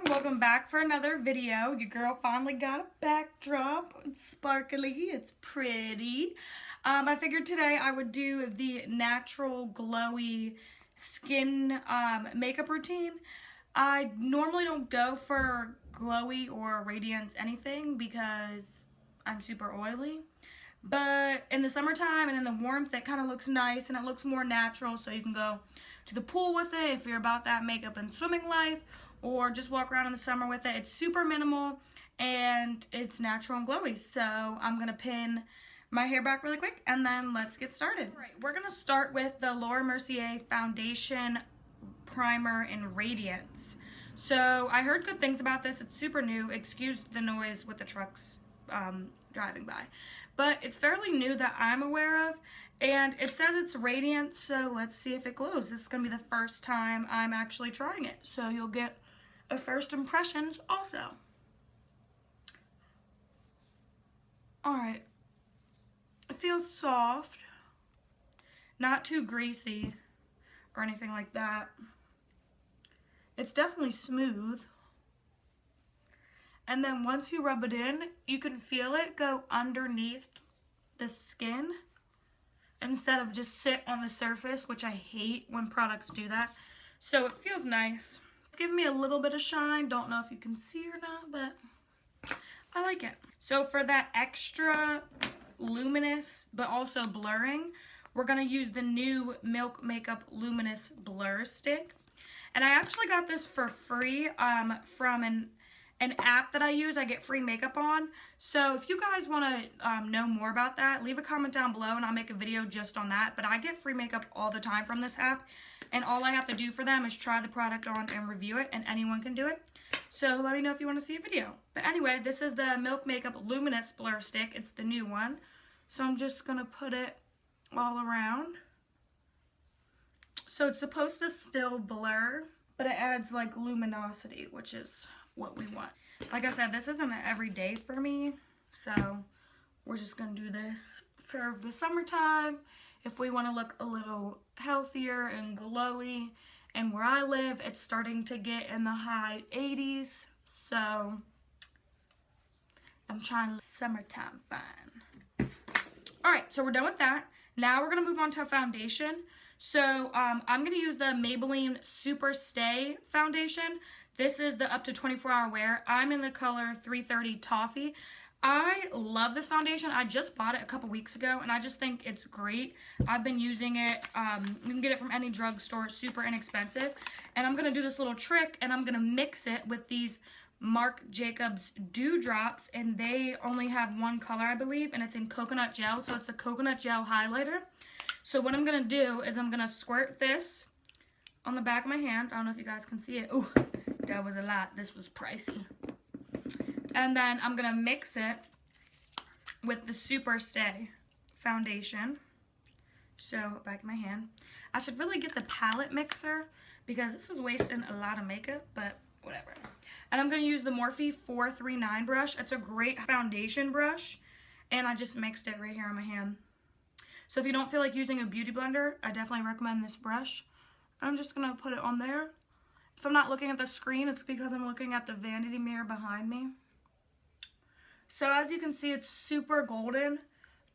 Welcome back for another video. Your girl finally got a backdrop. It's sparkly, it's pretty. I figured today I would do the natural glowy skin makeup routine. I normally don't go for glowy or radiance anything because I'm super oily. But in the summertime and in the warmth, it kind of looks nice and it looks more natural, so you can go to the pool with it if you're about that makeup and swimming life, or just walk around in the summer with it. It's super minimal and it's natural and glowy. So I'm gonna pin my hair back really quick and then let's get started. All right, we're gonna start with the Laura Mercier Foundation Primer in Radiance. So I heard good things about this. It's super new. Excuse the noise with the trucks driving by. But it's fairly new that I'm aware of. And it says it's radiant, so let's see if it glows. This is gonna be the first time I'm actually trying it. So you'll get a first impressions also. Alright. It feels soft. Not too greasy or anything like that. It's definitely smooth. And then once you rub it in, you can feel it go underneath the skin instead of just sit on the surface, which I hate when products do that. So it feels nice. It's giving me a little bit of shine. Don't know if you can see or not, but I like it. So for that extra luminous but also blurring, we're gonna use the new Milk Makeup Luminous Blur Stick. And I actually got this for free from an app that I use. I get free makeup on. So if you guys want to know more about that, leave a comment down below and I'll make a video just on that. But I get free makeup all the time from this app, and all I have to do for them is try the product on and review it, and anyone can do it. So let me know if you want to see a video. But anyway, this is the Milk Makeup Luminous Blur Stick. It's the new one. So I'm just going to put it all around. So it's supposed to still blur, but it adds like luminosity, which is what we want. Like I said, this isn't an everyday for me, so we're just gonna do this for the summertime if we want to look a little healthier and glowy. And where I live, it's starting to get in the high 80s, so I'm trying summertime fine. All right, so we're done with that. Now we're gonna move on to a foundation. So I'm gonna use the Maybelline Super Stay foundation. This is the up to 24-hour wear. I'm in the color 330 Toffee. I love this foundation. I just bought it a couple weeks ago and I just think it's great. I've been using it. You can get it from any drugstore. It's super inexpensive. And I'm gonna do this little trick and I'm gonna mix it with these Marc Jacobs Dewdrops, and they only have one color, I believe, and it's in coconut gel. So it's a coconut gel highlighter. So what I'm gonna do is I'm gonna squirt this on the back of my hand. I don't know if you guys can see it. Ooh, that was a lot. This was pricey. And then I'm gonna mix it with the Super Stay foundation. So back of my hand. I should really get the palette mixer because this is wasting a lot of makeup, but whatever. And I'm gonna use the Morphe 439 brush. It's a great foundation brush, and I just mixed it right here on my hand. So if you don't feel like using a beauty blender, I definitely recommend this brush. I'm just gonna put it on there. If I'm not looking at the screen, it's because I'm looking at the vanity mirror behind me. So as you can see, it's super golden.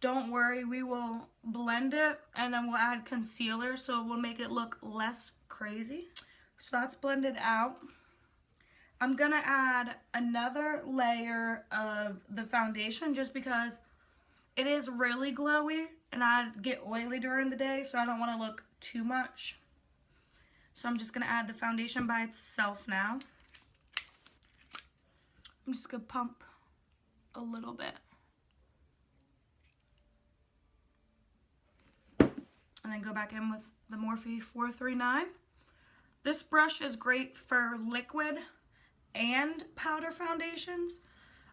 Don't worry, we will blend it and then we'll add concealer so we'll make it look less crazy. So that's blended out. I'm gonna add another layer of the foundation just because it is really glowy and I get oily during the day, so I don't want to look too much. So I'm just gonna add the foundation by itself now. I'm just gonna pump a little bit. And then go back in with the Morphe 439. This brush is great for liquid and powder foundations.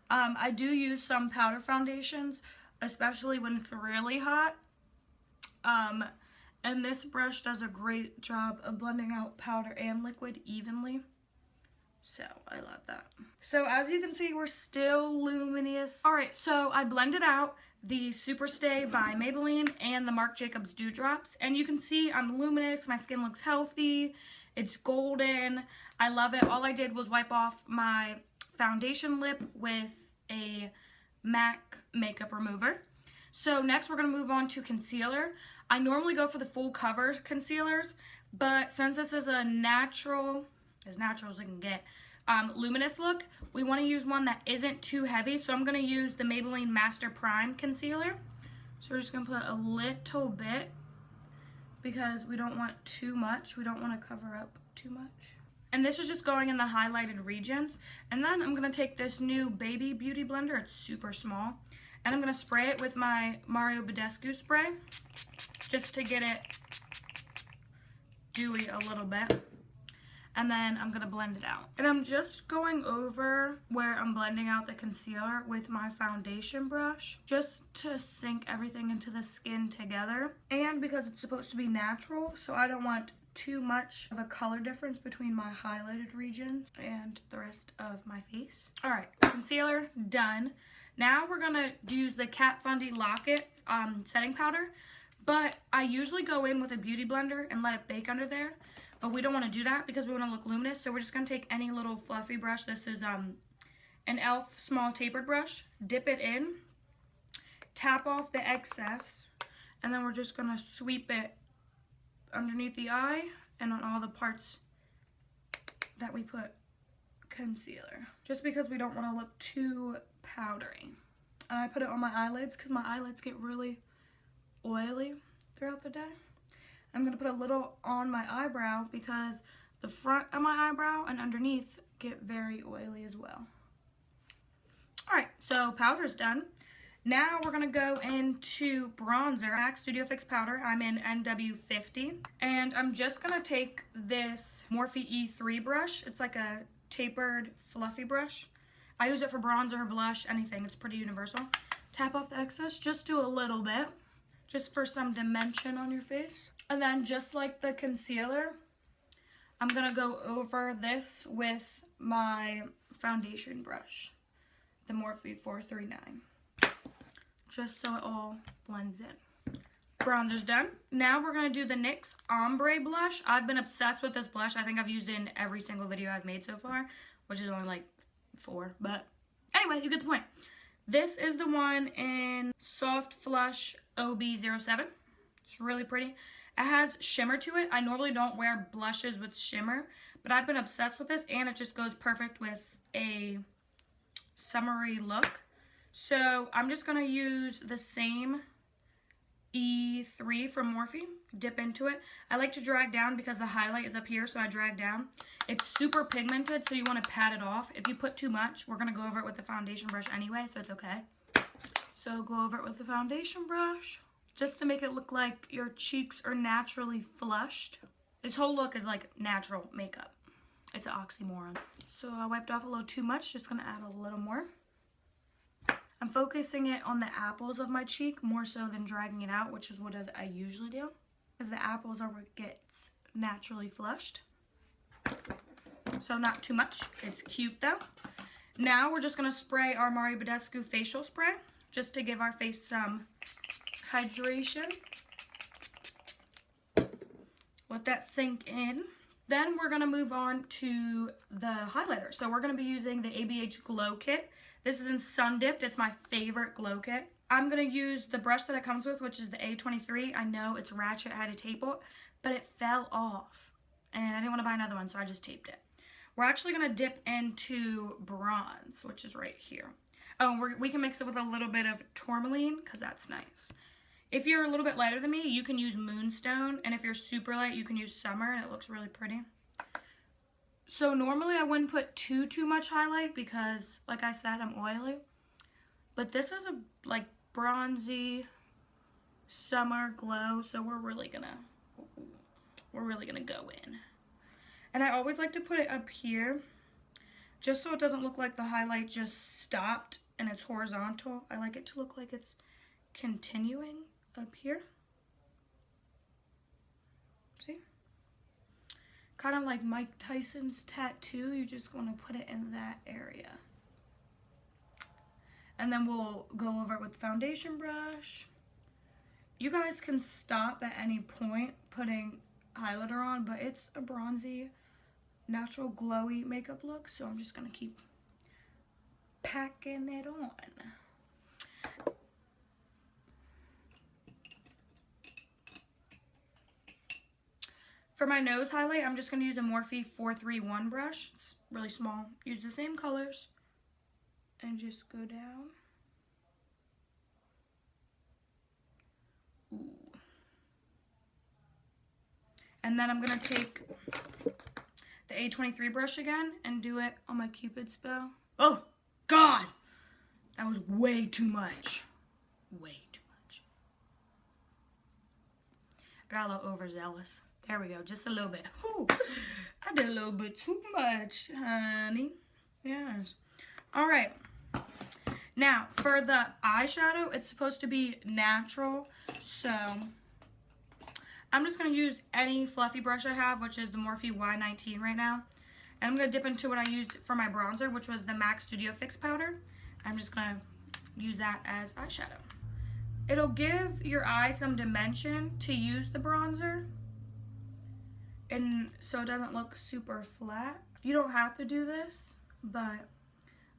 I do use some powder foundations, especially when it's really hot. And this brush does a great job of blending out powder and liquid evenly. So I love that. So as you can see, we're still luminous. All right, so I blended out the Super Stay by Maybelline and the Marc Jacobs Dewdrops. And you can see I'm luminous, my skin looks healthy, it's golden. I love it. All I did was wipe off my foundation lip with a MAC makeup remover. So next we're gonna move on to concealer. I normally go for the full cover concealers, but since this is a natural, as natural as it can get, luminous look, we want to use one that isn't too heavy. So I'm going to use the Maybelline Master Prime Concealer. So we're just going to put a little bit because we don't want too much. We don't want to cover up too much. And this is just going in the highlighted regions. And then I'm going to take this new Baby Beauty Blender. It's super small. And I'm going to spray it with my Mario Badescu spray just to get it dewy a little bit. And then I'm going to blend it out. And I'm just going over where I'm blending out the concealer with my foundation brush just to sink everything into the skin together. And because it's supposed to be natural, so I don't want too much of a color difference between my highlighted region and the rest of my face. All right, concealer done. Now we're going to use the Kat Von D Lock-It setting powder. But I usually go in with a beauty blender and let it bake under there. But we don't want to do that because we want to look luminous. So we're just going to take any little fluffy brush. This is an e.l.f. small tapered brush. Dip it in. Tap off the excess. And then we're just going to sweep it underneath the eye and on all the parts that we put concealer. Just because we don't want to look too powdery. And I put it on my eyelids because my eyelids get really oily throughout the day. I'm going to put a little on my eyebrow because the front of my eyebrow and underneath get very oily as well. Alright, so powder's done. Now we're going to go into bronzer. MAC Studio Fix powder. I'm in NW50. And I'm just going to take this Morphe E3 brush. It's like a tapered, fluffy brush. I use it for bronzer, blush, anything. It's pretty universal. Tap off the excess. Just do a little bit. Just for some dimension on your face. And then just like the concealer, I'm going to go over this with my foundation brush, the Morphe 439, just so it all blends in. Bronzer's done. Now we're going to do the NYX Ombre blush. I've been obsessed with this blush. I think I've used it in every single video I've made so far, which is only like 4. But anyway, you get the point. This is the one in Soft Flush OB07. It's really pretty. It has shimmer to it. I normally don't wear blushes with shimmer, but I've been obsessed with this, and it just goes perfect with a summery look. So I'm just going to use the same E3 from Morphe. Dip into it. I like to drag down because the highlight is up here, so I drag down. It's super pigmented, so you want to pat it off. If you put too much, we're going to go over it with the foundation brush anyway, so it's okay. So go over it with the foundation brush, just to make it look like your cheeks are naturally flushed. This whole look is like natural makeup. It's an oxymoron. So I wiped off a little too much, just gonna add a little more. I'm focusing it on the apples of my cheek more so than dragging it out, which is what I usually do, because the apples are what gets naturally flushed. So not too much, it's cute though. Now we're just gonna spray our Mario Badescu facial spray, just to give our face some hydration. Let that sink in. Then we're going to move on to the highlighter. So we're going to be using the ABH Glow Kit. This is in Sun Dipped. It's my favorite glow kit. I'm going to use the brush that it comes with, which is the A23. I know it's ratchet. I had to tape it, but it fell off. And I didn't want to buy another one, so I just taped it. We're actually going to dip into bronze, which is right here. Oh, we can mix it with a little bit of tourmaline, because that's nice. If you're a little bit lighter than me, you can use Moonstone, and if you're super light, you can use Summer, and it looks really pretty. So normally I wouldn't put too much highlight because, like I said, I'm oily. But this is a like bronzy summer glow, so we're really gonna go in. And I always like to put it up here, just so it doesn't look like the highlight just stopped and it's horizontal. I like it to look like it's continuing up here. See? kind of like Mike Tyson's tattoo. You just want to put it in that area. And then we'll go over it with the foundation brush. You guys can stop at any point putting highlighter on, but it's a bronzy, natural glowy makeup look, so I'm just gonna keep packing it on. For my nose highlight, I'm just gonna use a Morphe 431 brush. It's really small. Use the same colors and just go down. Ooh. And then I'm gonna take the A23 brush again and do it on my Cupid's bow. Oh, God! That was way too much. Way too much. I got a little overzealous. There we go, just a little bit. Ooh, I did a little bit too much, honey. Yes. All right. Now, for the eyeshadow, it's supposed to be natural, so I'm just going to use any fluffy brush I have, which is the Morphe Y19 right now. And I'm going to dip into what I used for my bronzer, which was the MAC Studio Fix powder. I'm just going to use that as eyeshadow. It'll give your eye some dimension to use the bronzer, and so it doesn't look super flat. You don't have to do this, but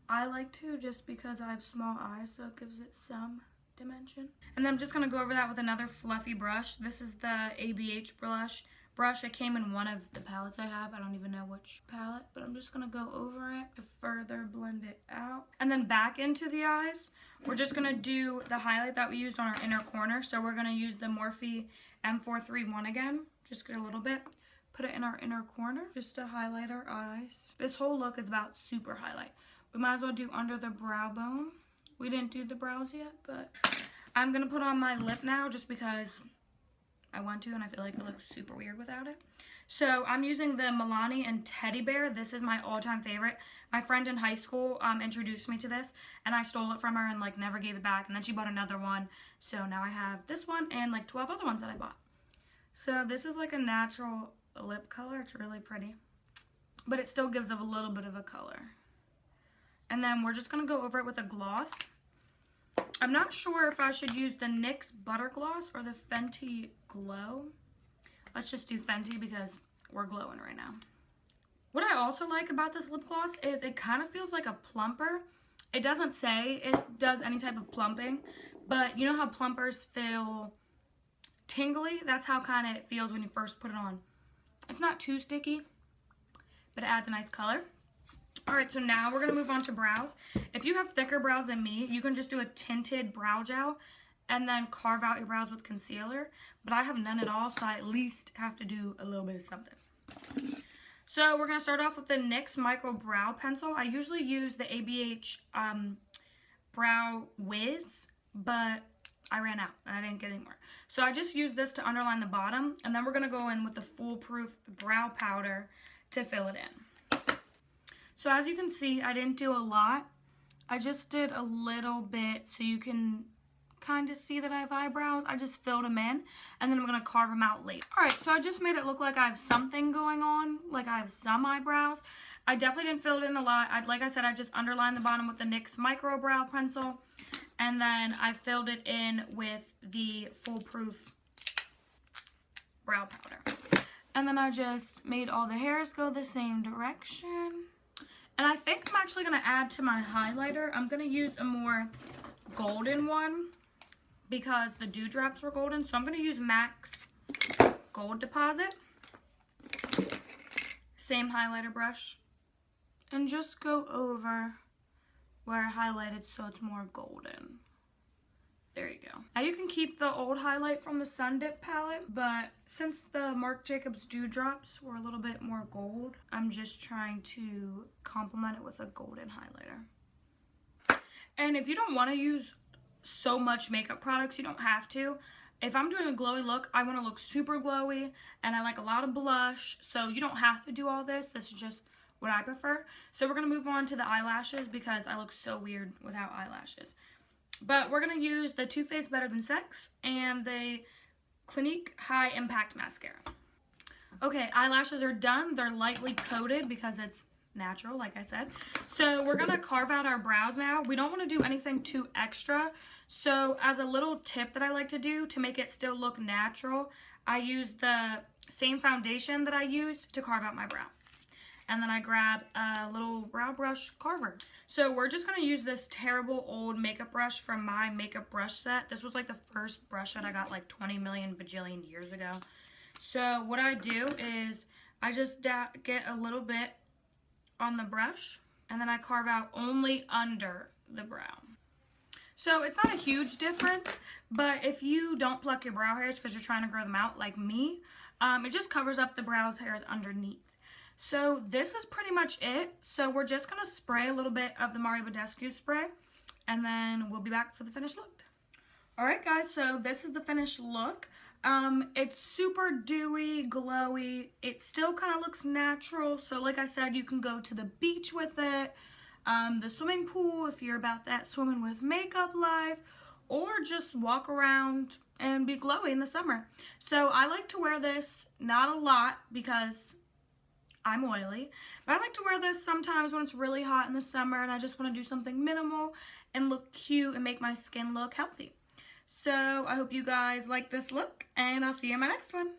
I like to just because I have small eyes, so it gives it some dimension. And then I'm just going to go over that with another fluffy brush. This is the ABH brush. It came in one of the palettes I have. I don't even know which palette, but I'm just going to go over it to further blend it out. And then back into the eyes, we're just going to do the highlight that we used on our inner corner. So we're going to use the Morphe M431 again. Just get a little bit. Put it in our inner corner just to highlight our eyes. This whole look is about super highlight. We might as well do under the brow bone. We didn't do the brows yet, but I'm going to put on my lip now just because I want to, and I feel like it looks super weird without it. So I'm using the Milani and Teddy Bear. This is my all-time favorite. My friend in high school introduced me to this, and I stole it from her and like never gave it back. And then she bought another one. So now I have this one and like 12 other ones that I bought. So this is like a natural lip color. It's really pretty, but it still gives a little bit of a color. And then we're just going to go over it with a gloss. I'm not sure if I should use the NYX Butter Gloss or the Fenty Glow. Let's just do Fenty because we're glowing right now. What I also like about this lip gloss is it kind of feels like a plumper. It doesn't say it does any type of plumping, but you know how plumpers feel tingly? That's how kind of it feels when you first put it on. It's not too sticky, but it adds a nice color. Alright, so now we're going to move on to brows. If you have thicker brows than me, you can just do a tinted brow gel and then carve out your brows with concealer. But I have none at all, so I at least have to do a little bit of something. So we're going to start off with the NYX Micro Brow Pencil. I usually use the ABH Brow Wiz, but I ran out and I didn't get any more. So I just used this to underline the bottom, and then we're going to go in with the Foolproof Brow Powder to fill it in. So as you can see, I didn't do a lot. I just did a little bit so you can kind of see that I have eyebrows. I just filled them in, and then I'm going to carve them out later. Alright, so I just made it look like I have something going on, like I have some eyebrows. I definitely didn't fill it in a lot. Like I said, I just underlined the bottom with the NYX Micro Brow Pencil, and then I filled it in with the Foolproof Brow Powder. And then I just made all the hairs go the same direction. And I think I'm actually going to add to my highlighter. I'm going to use a more golden one because the dewdrops were golden. So I'm going to use MAC's Gold Deposit. Same highlighter brush. And just go over where I highlighted so it's more golden. There you go. Now you can keep the old highlight from the Sun Dip palette, but since the Marc Jacobs dewdrops were a little bit more gold, I'm just trying to complement it with a golden highlighter. And if you don't want to use so much makeup products, you don't have to. If I'm doing a glowy look, I want to look super glowy, and I like a lot of blush, so you don't have to do all this. This is just what I prefer. So we're going to move on to the eyelashes because I look so weird without eyelashes. But we're going to use the Too Faced Better Than Sex and the Clinique High Impact Mascara. Okay, eyelashes are done. They're lightly coated because it's natural, like I said. So we're gonna carve out our brows now. We don't want to do anything too extra. So as a little tip that I like to do to make it still look natural, I use the same foundation that I used to carve out my brow. And then I grab a little brow brush carver. So we're just gonna use this terrible old makeup brush from my makeup brush set. This was like the first brush that I got like 20 million bajillion years ago. So what I do is I just get a little bit on the brush and then I carve out only under the brow. So it's not a huge difference, but if you don't pluck your brow hairs because you're trying to grow them out like me, it just covers up the brow hairs underneath. So this is pretty much it. So we're just gonna spray a little bit of the Mario Badescu spray and then we'll be back for the finished look. All right guys, so this is the finished look. It's super dewy, glowy. It still kind of looks natural. So like I said, you can go to the beach with it, the swimming pool if you're about that swimming with makeup life, or just walk around and be glowy in the summer. So I like to wear this, not a lot because I'm oily, but I like to wear this sometimes when it's really hot in the summer and I just want to do something minimal and look cute and make my skin look healthy. So I hope you guys like this look and I'll see you in my next one.